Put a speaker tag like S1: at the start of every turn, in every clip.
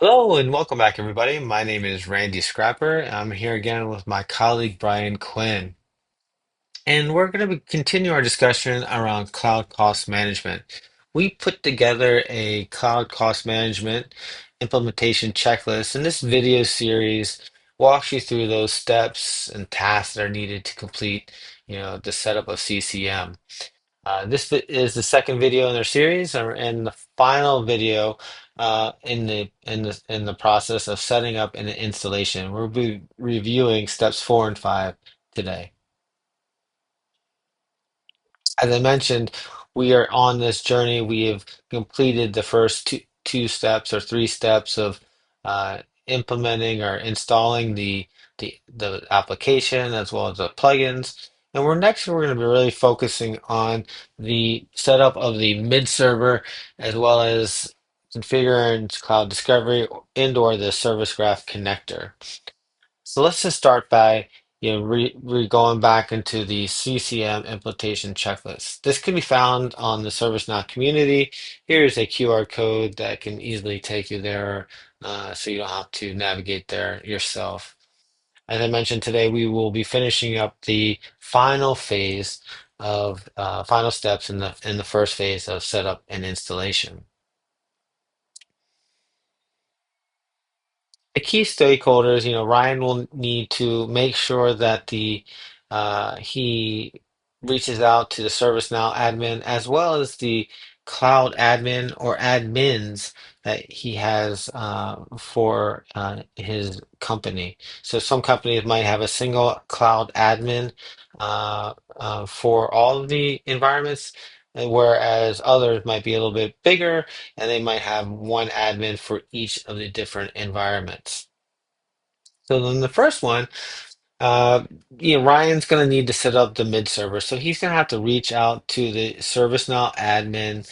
S1: Hello and welcome back, everybody. My name is Randy Scrapper. I'm here again with my colleague Brian Quinn, and we're going to continue our discussion around cloud cost management. We put together a cloud cost management implementation checklist, and this video series walks you through those steps and tasks that are needed to complete, the setup of CCM. Is the second video in their series, and the final video in the process of setting up an installation. We'll be reviewing steps 4 and 5 today. As I mentioned, we are on this journey. We have completed the first two steps or three steps of implementing or installing the application as well as the plugins. And we're going to be really focusing on the setup of the mid server as well as configuring Cloud Discovery and/or the Service Graph connector. So let's just start by going back into the CCM implementation checklist. This can be found on the ServiceNow community. Here's a QR code that can easily take you there, so you don't have to navigate there yourself. As I mentioned today, we will be finishing up the final phase of final steps in the first phase of setup and installation. The key stakeholders, Ryan will need to make sure that the he reaches out to the ServiceNow admin as well as the cloud admin or admins that he has for his company. So some companies might have a single cloud admin for all of the environments, whereas others might be a little bit bigger and they might have one admin for each of the different environments. So then the first one, uh, Ryan's going to need to set up the mid server. So he's going to have to reach out to the ServiceNow admin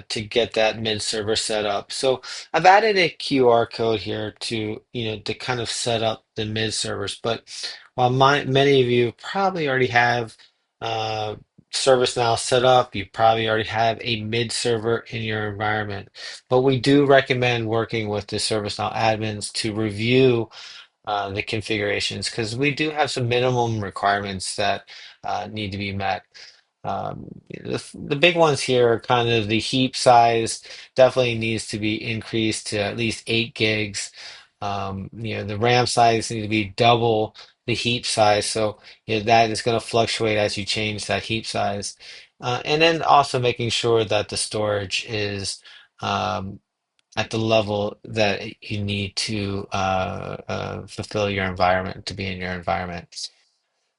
S1: to get that mid server set up. So I've added a QR code here to kind of set up the mid servers. But while many of you probably already have uh, ServiceNow set up, you probably already have a mid server in your environment. But we do recommend working with the ServiceNow admins to review the configurations because we do have some minimum requirements that need to be met. The big ones here are kind of the heap size definitely needs to be increased to at least 8 gigs. The RAM size needs to be double the heap size, so that is going to fluctuate as you change that heap size. And then also making sure that the storage is um, at the level that you need to fulfill your environment to be in your environment.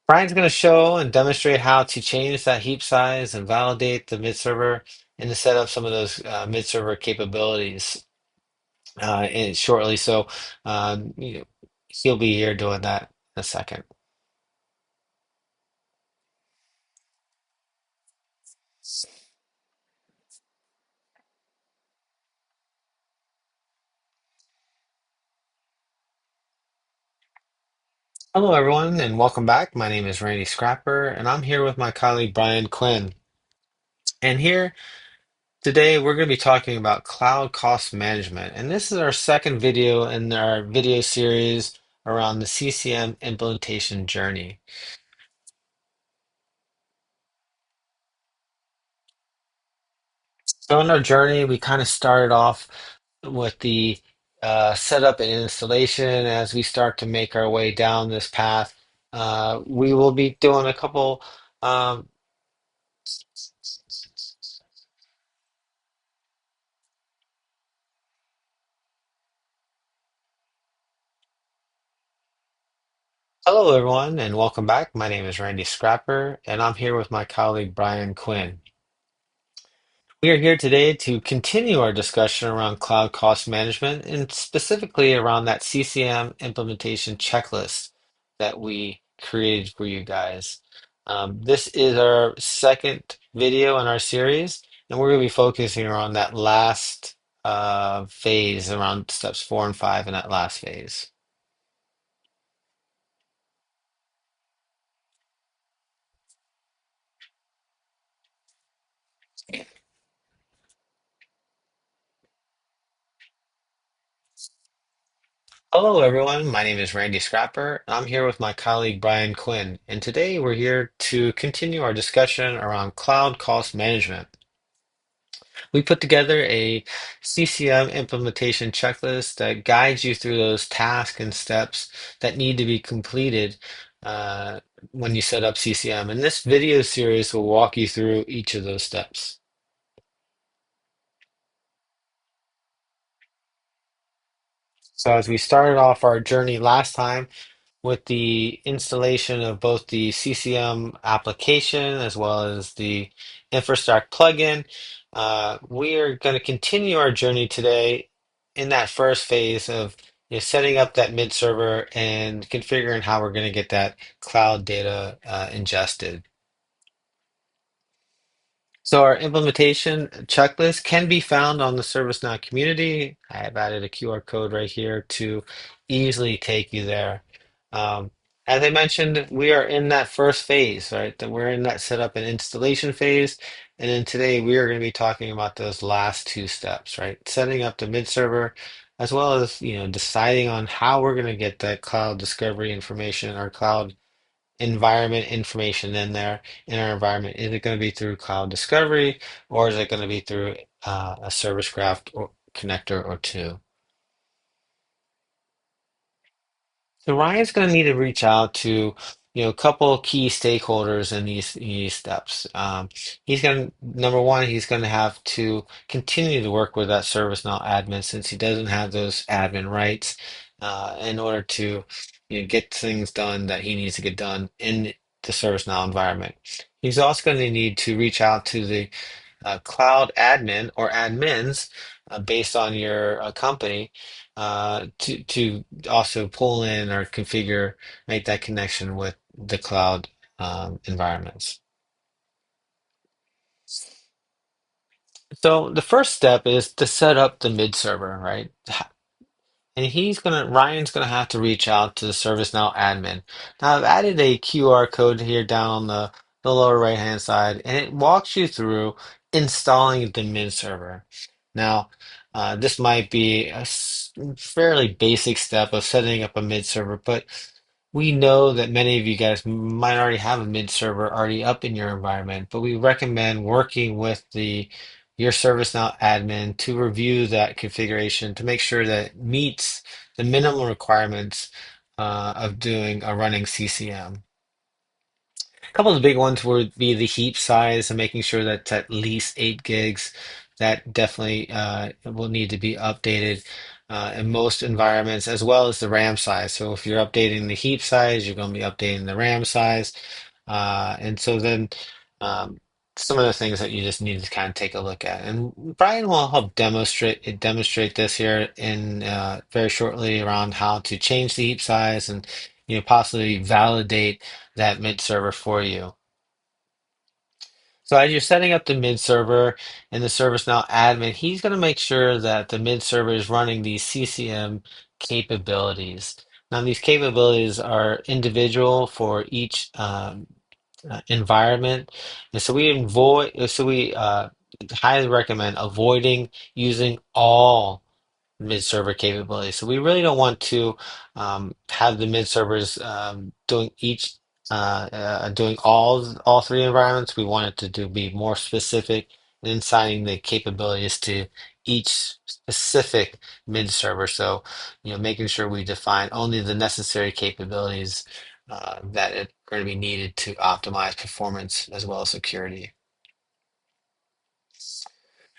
S1: Brian's going to show and demonstrate how to change that heap size and validate the mid server and to set up some of those mid server capabilities shortly. So he'll be here doing that in a second. Hello, everyone, and welcome back. My name is Randy Scrapper, and I'm here with my colleague Brian Quinn. And here today, we're going to be talking about cloud cost management, and this is our second video in our video series around the CCM implementation journey. So, in our journey, we kind of started off with the setup and installation. As we start to make our way down this path, we will be doing a couple. Um, Hello, everyone, and welcome back. My name is Randy Scrapper, and I'm here with my colleague Brian Quinn. We are here today to continue our discussion around cloud cost management and specifically around that CCM implementation checklist that we created for you guys. This is our second video in our series, and we're going to be focusing on that last phase around steps 4 and 5 in that last phase. Hello, everyone. My name is Randy Scrapper. I'm here with my colleague Brian Quinn, and today we're here to continue our discussion around cloud cost management. We put together a CCM implementation checklist that guides you through those tasks and steps that need to be completed uh, when you set up CCM. And this video series will walk you through each of those steps. So, as we started off our journey last time, with the installation of both the CCM application as well as the Infrastruct plugin. We are going to continue our journey today in that first phase of setting up that mid server and configuring how we're going to get that cloud data ingested. So our implementation checklist can be found on the ServiceNow community. I have added a QR code right here to easily take you there. Um, as I mentioned, we are in that first phase, right? That we're in that setup and installation phase. And then today we are going to be talking about those last two steps, right? Setting up the mid server, as well as deciding on how we're going to get that cloud discovery information, our cloud environment information in there in our environment. Is it going to be through cloud discovery or is it going to be through a service graph or connector or two? So Ryan's going to need to reach out to, a couple of key stakeholders in these steps. He's going to, number one, he's going to have to continue to work with that ServiceNow admin since he doesn't have those admin rights in order to, get things done that he needs to get done in the ServiceNow environment. He's also going to need to reach out to the cloud admin or admins based on your company to also pull in or configure, make that connection with the cloud environments. So the first step is to set up the mid server, right? And Ryan's gonna have to reach out to the ServiceNow admin. Now I've added a QR code here down on the lower right hand side, and it walks you through installing the mid server. Now, this might be a fairly basic step of setting up a mid server, but we know that many of you guys might already have a mid server already up in your environment, but we recommend working with your ServiceNow admin to review that configuration to make sure that it meets the minimum requirements of doing a running CCM. A couple of the big ones would be the heap size and making sure that it's at least 8 gigs. That definitely will need to be updated in most environments, as well as the RAM size. So if you're updating the heap size, you're going to be updating the RAM size. And so then um, some of the things that you just need to kind of take a look at. And Brian will help demonstrate this here in very shortly around how to change the heap size and possibly validate that mid server for you. So as you're setting up the mid server in the ServiceNow admin, he's going to make sure that the mid server is running these CCM capabilities. Now, these capabilities are individual for each environment, and so we highly recommend avoiding using all mid-server capability. So we really don't want to have the mid-servers doing all three environments. We want it be more specific in assigning the capabilities to each specific mid-server. So making sure we define only the necessary capabilities that are going to be needed to optimize performance as well as security.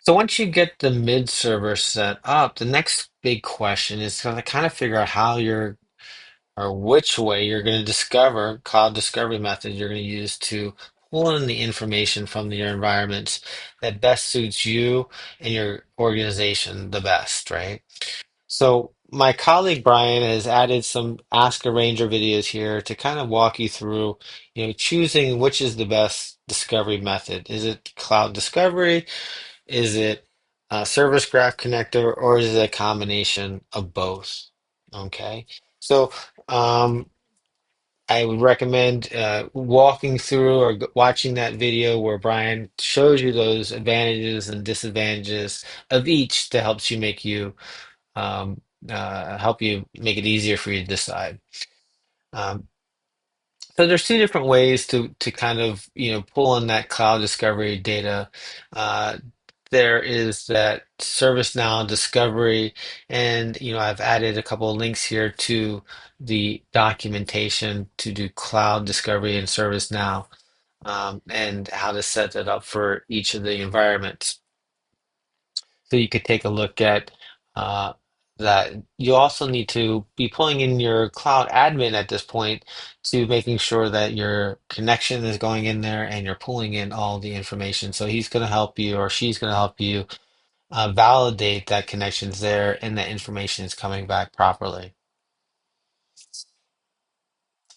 S1: So once you get the mid server set up, the next big question is to kind of figure out how you're or which way you're going to discover cloud discovery method you're going to use to pull in the information from your environments that best suits you and your organization the best, right? So my colleague Brian has added some Ask a Ranger videos here to kind of walk you through, choosing which is the best discovery method. Is it cloud discovery? Is it a service graph connector or is it a combination of both? Okay. So I would recommend walking through or watching that video where Brian shows you those advantages and disadvantages of each that helps you make you help you make it easier for you to decide. Um, so there's two different ways to kind of pull in that cloud discovery data. Uh, there is that ServiceNow discovery, and I've added a couple of links here to the documentation to do cloud discovery in ServiceNow, and how to set that up for each of the environments. So you could take a look at uh, that. You also need to be pulling in your cloud admin at this point to making sure that your connection is going in there and you're pulling in all the information. So he's going to help you or she's going to help you validate that connection's there and that information is coming back properly.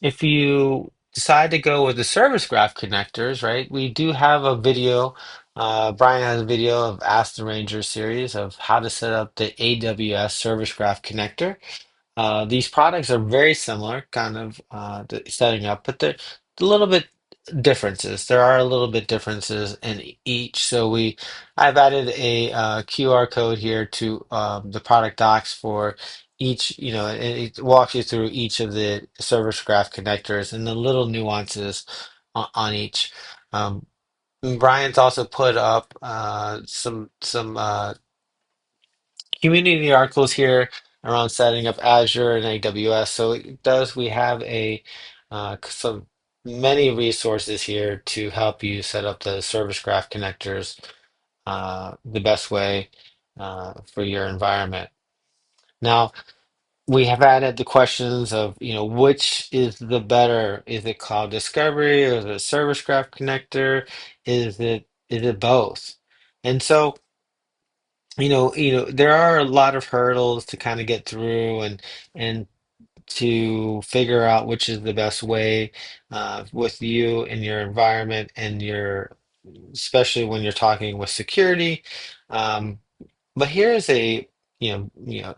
S1: If you decide to go with the service graph connectors, right, we do have a video. Brian has a video of Ask the Ranger series of how to set up the AWS Service Graph connector. These products are very similar, kind of setting up, but they're a little bit differences. There are a little bit differences in each. I've added a QR code here to the product docs for each, and it walks you through each of the Service Graph connectors and the little nuances on each. Um, Brian's also put up some community articles here around setting up Azure and AWS. So it does, we have some many resources here to help you set up the Service Graph connectors the best way for your environment. Now, we have added the questions of, which is the better? Is it Cloud Discovery or is it Service Graph connector? Is it both? And so there are a lot of hurdles to kind of get through and to figure out which is the best way with you and your environment and especially when you're talking with security. Um, but here's a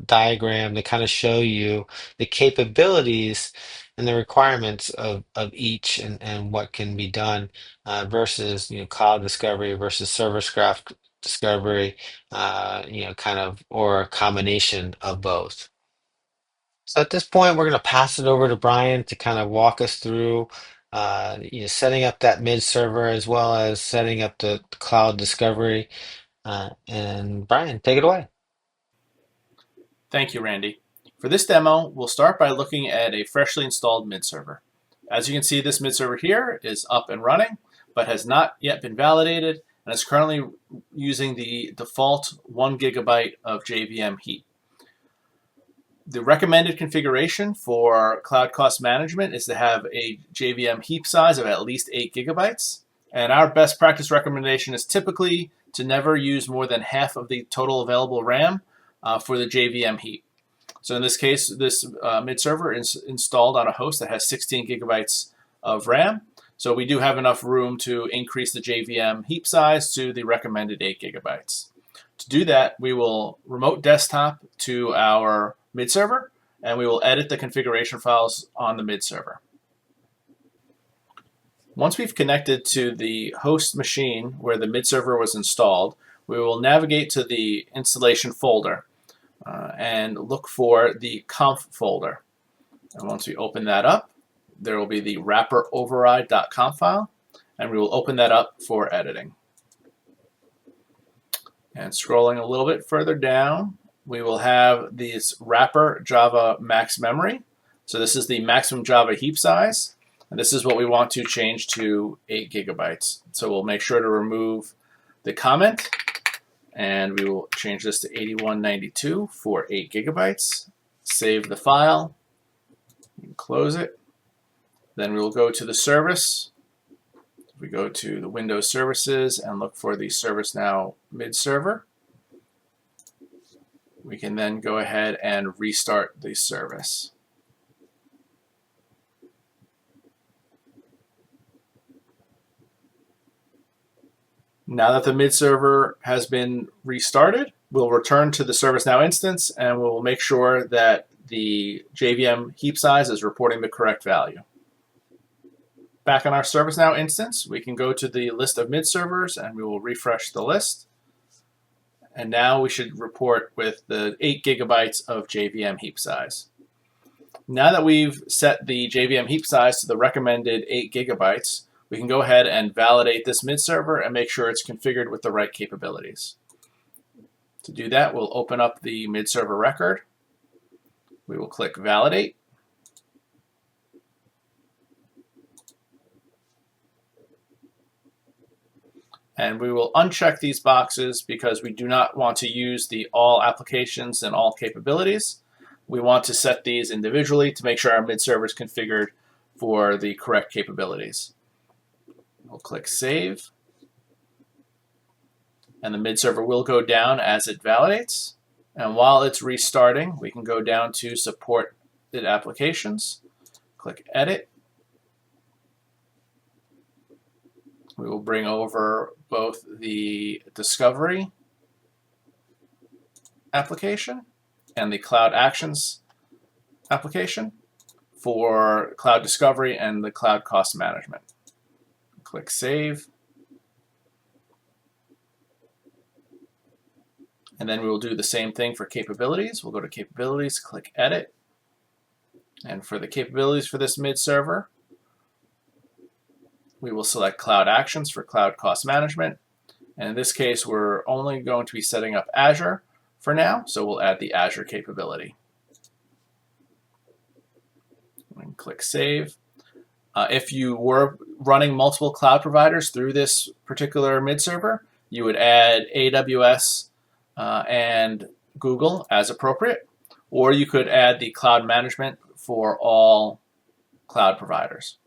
S1: diagram to kind of show you the capabilities and the requirements of each and what can be done versus cloud discovery versus service graph discovery, kind of or a combination of both. So at this point, we're going to pass it over to Brian to kind of walk us through setting up that mid server as well as setting up the cloud discovery. And Brian, take it away.
S2: Thank you, Randy. For this demo, we'll start by looking at a freshly installed mid server. As you can see, this mid server here is up and running, but has not yet been validated and is currently using the default 1 gigabyte of JVM heap. The recommended configuration for cloud cost management is to have a JVM heap size of at least 8 gigabytes. And our best practice recommendation is typically to never use more than half of the total available RAM for the JVM heap. So in this case, this mid server is installed on a host that has 16 gigabytes of RAM. So we do have enough room to increase the JVM heap size to the recommended 8 gigabytes. To do that, we will remote desktop to our mid server, and we will edit the configuration files on the mid server. Once we've connected to the host machine where the mid server was installed, we will navigate to the installation folder and look for the conf folder. And once we open that up, there will be the wrapper override.conf file, and we will open that up for editing. And scrolling a little bit further down, we will have this wrapper Java max memory. So this is the maximum Java heap size. And this is what we want to change to 8 gigabytes. So we'll make sure to remove the comment, and we will change this to 8192 for 8 gigabytes. Save the file, and close it. Then we will go to the service. We go to the Windows services and look for the ServiceNow mid server. We can then go ahead and restart the service. Now that the mid server has been restarted, we'll return to the ServiceNow instance and we'll make sure that the JVM heap size is reporting the correct value. Back on our ServiceNow instance, we can go to the list of mid servers and we will refresh the list. And now we should report with the 8 gigabytes of JVM heap size. Now that we've set the JVM heap size to the recommended 8 gigabytes, we can go ahead and validate this mid server and make sure it's configured with the right capabilities. To do that, we'll open up the mid server record. We will click validate. And we will uncheck these boxes because we do not want to use the all applications and all capabilities. We want to set these individually to make sure our mid server is configured for the correct capabilities. We'll click save. And the mid server will go down as it validates. And while it's restarting, we can go down to supported applications, click edit. We will bring over both the discovery application and the cloud actions application for cloud discovery and the cloud cost management. Click save. And then we will do the same thing for capabilities. We'll go to capabilities, click edit. And for the capabilities for this mid server, we will select cloud actions for cloud cost management. And in this case, we're only going to be setting up Azure for now, so we'll add the Azure capability. And click save. If you were running multiple cloud providers through this particular mid server, you would add AWS and Google as appropriate, or you could add the cloud management for all cloud providers.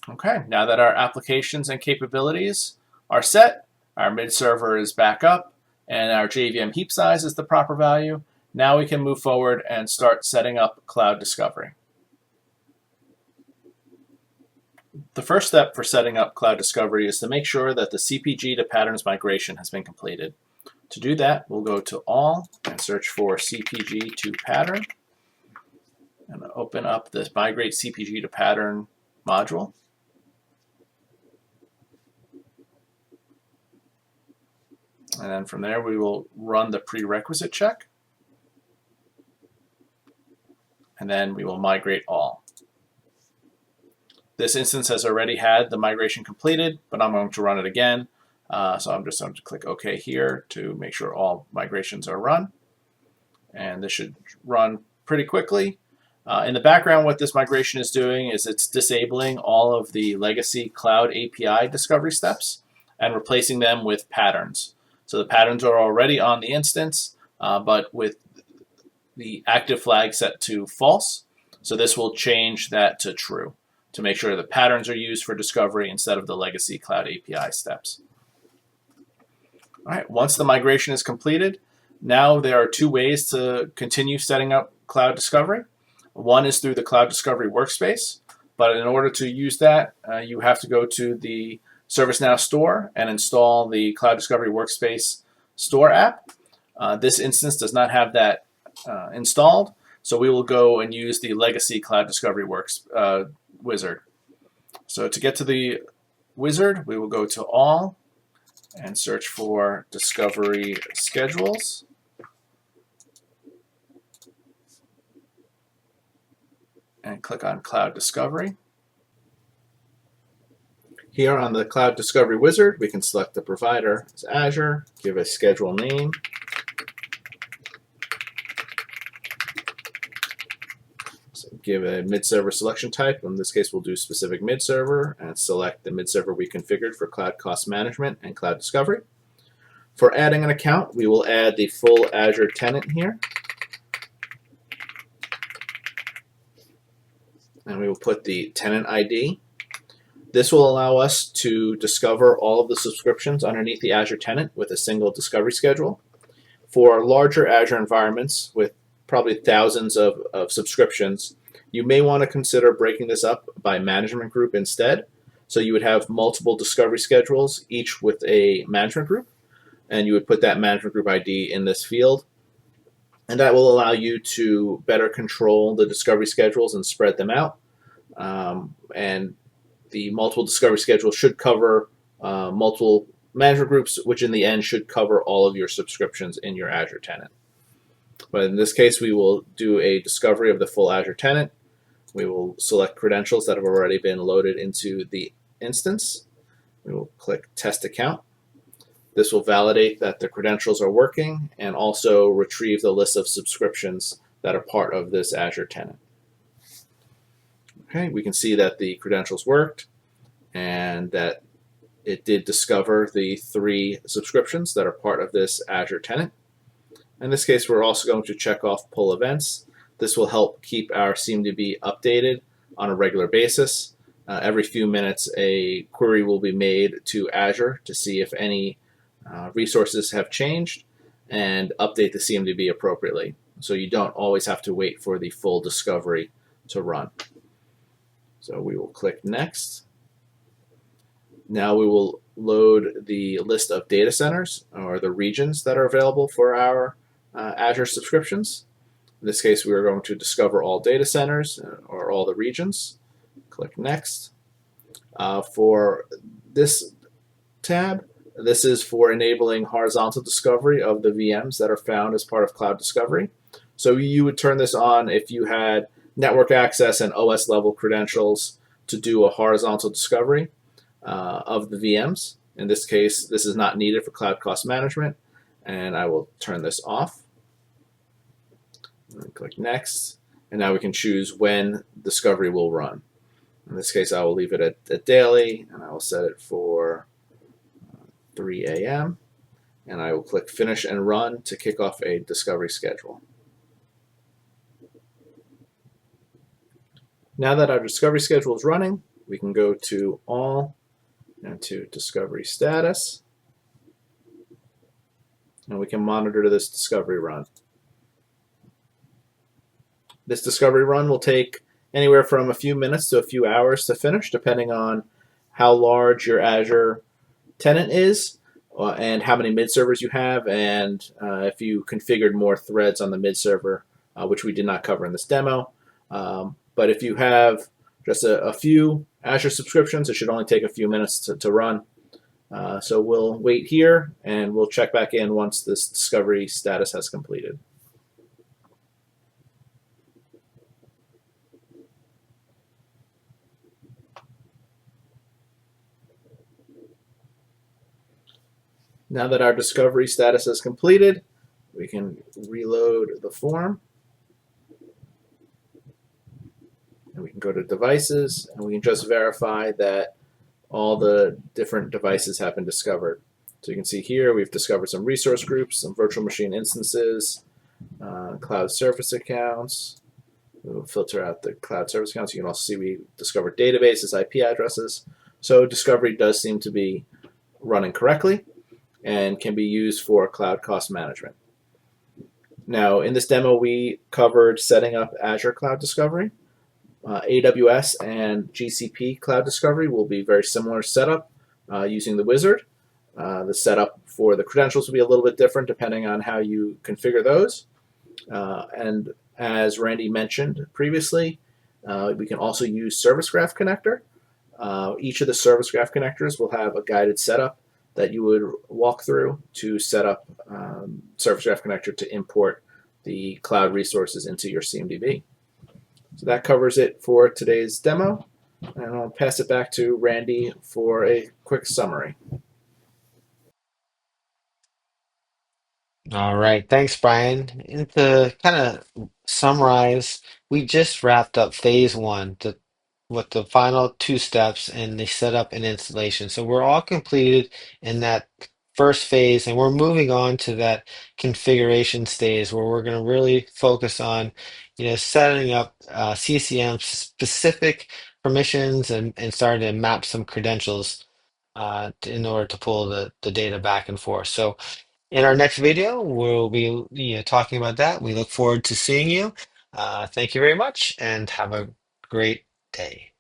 S2: Okay, now that our applications and capabilities are set, our mid server is back up, and our JVM heap size is the proper value, now we can move forward and start setting up cloud discovery. The first step for setting up cloud discovery is to make sure that the CPG to patterns migration has been completed. To do that, we'll go to all and search for CPG to pattern, and open up this migrate CPG to pattern module. And then from there, we will run the prerequisite check. And then we will migrate all. This instance has already had the migration completed, but I'm going to run it again. So I'm just going to click OK here to make sure all migrations are run. And this should run pretty quickly. In the background, what this migration is doing is it's disabling all of the legacy cloud API discovery steps and replacing them with patterns. So the patterns are already on the instance, but with the active flag set to false. So this will change that to true to make sure the patterns are used for discovery instead of the legacy cloud API steps. All right, once the migration is completed, now there are 2 ways to continue setting up cloud discovery. One is through the cloud discovery workspace, but in order to use that, you have to go to the ServiceNow store and install the Cloud Discovery Workspace store app. This instance does not have that installed, so we will go and use the legacy Cloud Discovery wizard. So to get to the wizard, we will go to all and search for Discovery Schedules. And click on Cloud Discovery. Here on the Cloud Discovery Wizard, we can select the provider as Azure, give a schedule name, so give a mid-server selection type. In this case, we'll do specific mid-server and select the mid-server we configured for cloud cost management and cloud discovery. For adding an account, we will add the full Azure tenant here. And we will put the tenant ID. This will allow us to discover all of the subscriptions underneath the Azure tenant with a single discovery schedule. For larger Azure environments with probably thousands of subscriptions, you may want to consider breaking this up by management group instead. So you would have multiple discovery schedules, each with a management group, and you would put that management group ID in this field. And that will allow you to better control the discovery schedules and spread them out. And the multiple discovery schedule should cover multiple management groups, which in the end should cover all of your subscriptions in your Azure tenant. But in this case, we will do a discovery of the full Azure tenant. We will select credentials that have already been loaded into the instance. We will click Test Account. This will validate that the credentials are working and also retrieve the list of subscriptions that are part of this Azure tenant. Okay, we can see that the credentials worked and that it did discover the 3 subscriptions that are part of this Azure tenant. In this case, we're also going to check off pull events. This will help keep our CMDB updated on a regular basis. Every few minutes, a query will be made to Azure to see if any resources have changed and update the CMDB appropriately. So you don't always have to wait for the full discovery to run. So we will click Next. Now we will load the list of data centers or the regions that are available for our Azure subscriptions. In this case, we are going to discover all data centers or all the regions. Click Next. For this tab, this is for enabling horizontal discovery of the VMs that are found as part of Cloud Discovery. So you would turn this on if you had network access and OS level credentials to do a horizontal discovery of the VMs. In this case, this is not needed for cloud cost management, and I will turn this off. And click Next, and now we can choose when discovery will run. In this case, I will leave it at daily, and I will set it for 3 a.m. And I will click Finish and Run to kick off a discovery schedule. Now that our discovery schedule is running, we can go to All and to Discovery Status, and we can monitor this discovery run. This discovery run will take anywhere from a few minutes to a few hours to finish, depending on how large your Azure tenant is and how many mid servers you have, and if you configured more threads on the mid server, which we did not cover in this demo. But if you have just a few Azure subscriptions, it should only take a few minutes to run. So we'll wait here and we'll check back in once this discovery status has completed. Now that our discovery status is completed, we can reload the form. And we can go to devices, and we can just verify that all the different devices have been discovered. So you can see here we've discovered some resource groups, some virtual machine instances, cloud service accounts. We'll filter out the cloud service accounts. You can also see we discovered databases, IP addresses. So discovery does seem to be running correctly and can be used for cloud cost management. Now, in this demo, we covered setting up Azure Cloud Discovery. AWS and GCP Cloud Discovery will be very similar setup using the wizard. The setup for the credentials will be a little bit different depending on how you configure those. And as Randy mentioned previously, we can also use Service Graph Connector. Each of the Service Graph connectors will have a guided setup that you would walk through to set up Service Graph Connector to import the cloud resources into your CMDB. So that covers it for today's demo, and I'll pass it back to Randy for a quick summary.
S1: All right, thanks, Brian. And to kind of summarize, we just wrapped up phase one with the final 2 steps and the setup and installation. So we're all completed in that first phase, and we're moving on to that configuration stage where we're going to really focus on, setting up CCM specific permissions and starting to map some credentials in order to pull the data back and forth. So in our next video, we'll be talking about that. We look forward to seeing you. Thank you very much and have a great day.